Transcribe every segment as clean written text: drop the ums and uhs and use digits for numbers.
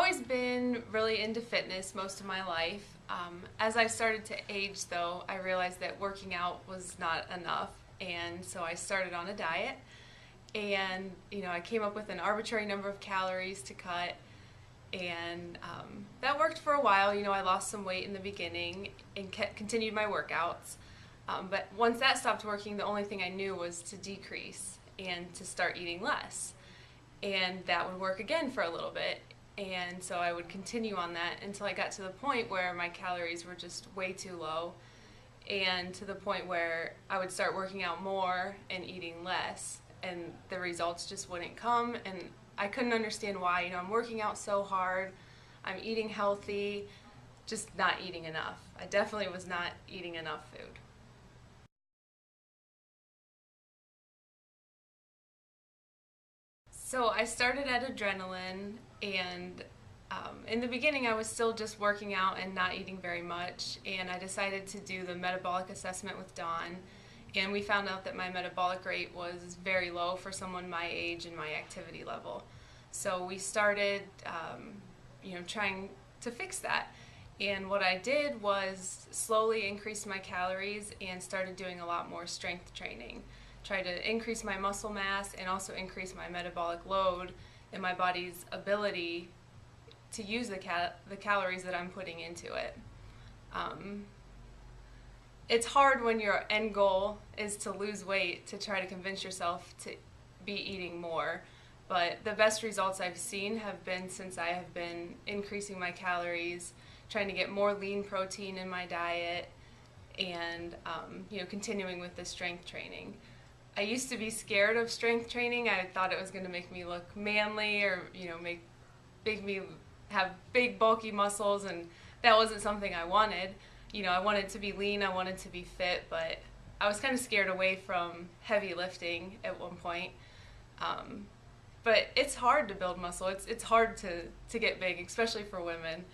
always been really into fitness most of my life. As I started to age, though, I realized that working out was not enough, and so I started on a diet. And I came up with an arbitrary number of calories to cut, and that worked for a while. I lost some weight in the beginning and continued my workouts. But once that stopped working, the only thing I knew was to decrease and to start eating less. And that would work again for a little bit. And so I would continue on that until I got to the point where my calories were just way too low, and to the point where I would start working out more and eating less, and the results just wouldn't come. And I couldn't understand why. I'm working out so hard, I'm eating healthy, just not eating enough. I definitely was not eating enough food. So I started at adrenaline, and in the beginning I was still just working out and not eating very much, and I decided to do the metabolic assessment with Dawn, and we found out that my metabolic rate was very low for someone my age and my activity level. So we started trying to fix that. And what I did was slowly increase my calories and started doing a lot more strength training. Try to increase my muscle mass and also increase my metabolic load and my body's ability to use the calories that I'm putting into it. It's hard when your end goal is to lose weight to try to convince yourself to be eating more. But the best results I've seen have been since I have been increasing my calories, trying to get more lean protein in my diet, and continuing with the strength training. I used to be scared of strength training. I thought it was going to make me look manly, or make me have big bulky muscles, and that wasn't something I wanted. I wanted to be lean, I wanted to be fit, but I was kind of scared away from heavy lifting at one point. But it's hard to build muscle. It's hard to get big, especially for women.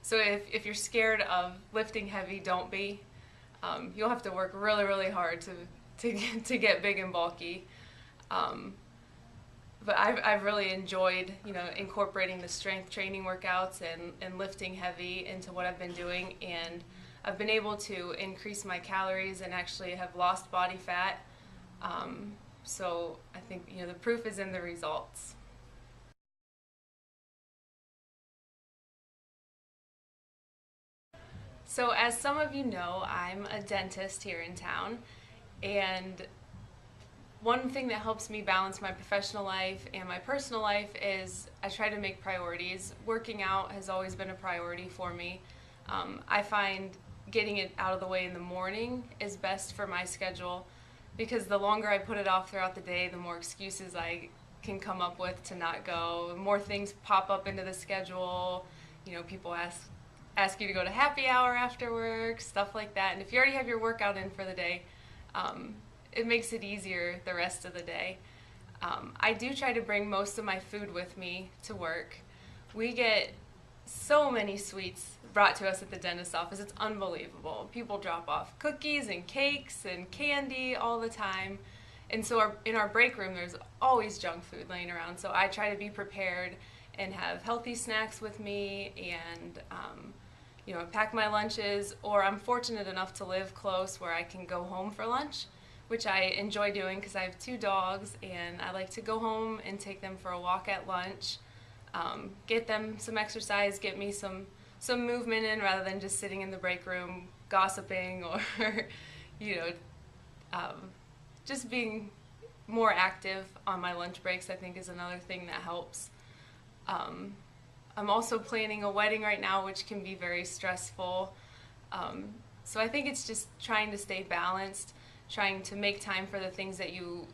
So if you're scared of lifting heavy, don't be. You'll have to work really, really hard to get big and bulky. But I've really enjoyed incorporating the strength training workouts and lifting heavy into what I've been doing, and I've been able to increase my calories and actually have lost body fat. So I think the proof is in the results. So as some of you know, I'm a dentist here in town, and one thing that helps me balance my professional life and my personal life is I try to make priorities. Working out has always been a priority for me. I find getting it out of the way in the morning is best for my schedule, because the longer I put it off throughout the day, the more excuses I can come up with to not go. More things pop up into the schedule. People ask you to go to happy hour after work, stuff like that. And if you already have your workout in for the day, it makes it easier the rest of the day. I do try to bring most of my food with me to work. We get so many sweets brought to us at the dentist's office. It's unbelievable. People drop off cookies and cakes and candy all the time. And so in our break room, there's always junk food laying around. So I try to be prepared and have healthy snacks with me, and pack my lunches. Or I'm fortunate enough to live close where I can go home for lunch, which I enjoy doing because I have 2 dogs, and I like to go home and take them for a walk at lunch, get them some exercise, get me some movement in, rather than just sitting in the break room gossiping or just being more active on my lunch breaks. I think is another thing that helps. I'm also planning a wedding right now, which can be very stressful. So I think it's just trying to stay balanced, trying to make time for the things that you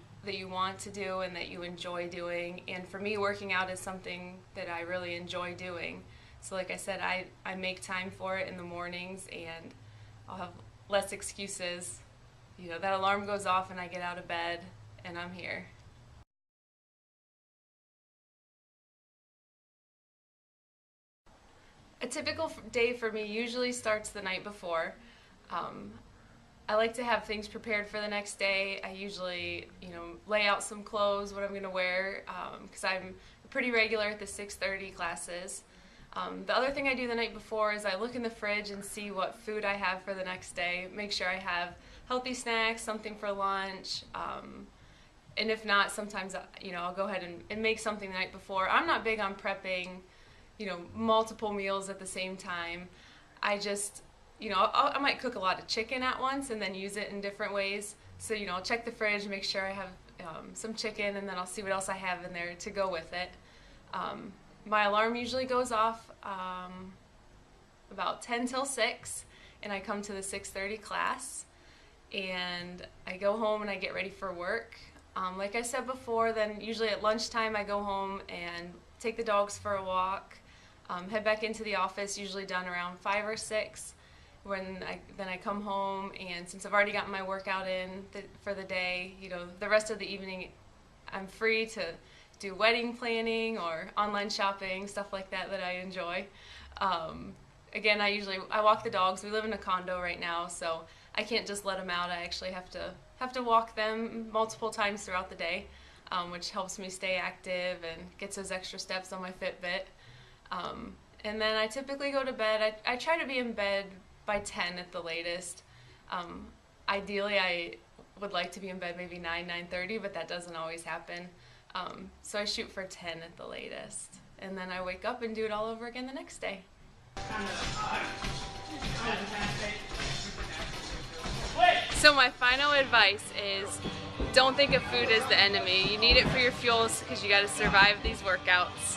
want to do and that you enjoy doing. And for me, working out is something that I really enjoy doing. So like I said, I make time for it in the mornings, and I'll have less excuses. That alarm goes off and I get out of bed and I'm here. A typical day for me usually starts the night before. Um, I like to have things prepared for the next day. I usually, lay out some clothes, what I'm going to wear, because I'm a pretty regular at the 6:30 classes. The other thing I do the night before is I look in the fridge and see what food I have for the next day, make sure I have healthy snacks, something for lunch, and if not, sometimes I'll go ahead and make something the night before. I'm not big on prepping multiple meals at the same time. I just I might cook a lot of chicken at once and then use it in different ways. So I'll check the fridge, make sure I have some chicken, and then I'll see what else I have in there to go with it. My alarm usually goes off about 10 till 6, and I come to the 6:30 class, and I go home and I get ready for work. Like I said before, then usually at lunchtime I go home and take the dogs for a walk, head back into the office, usually done around 5 or 6. Then I come home, and since I've already gotten my workout in for the day, the rest of the evening I'm free to do wedding planning or online shopping, stuff like that I enjoy. Again, I walk the dogs. We live in a condo right now, so I can't just let them out. I actually have to walk them multiple times throughout the day, which helps me stay active and gets those extra steps on my Fitbit. And then I typically go to bed. I try to be in bed by 10 at the latest. Ideally, I would like to be in bed maybe 9:30, but that doesn't always happen. So I shoot for 10 at the latest, and then I wake up and do it all over again the next day. So my final advice is, don't think of food as the enemy. You need it for your fuels because you got to survive these workouts.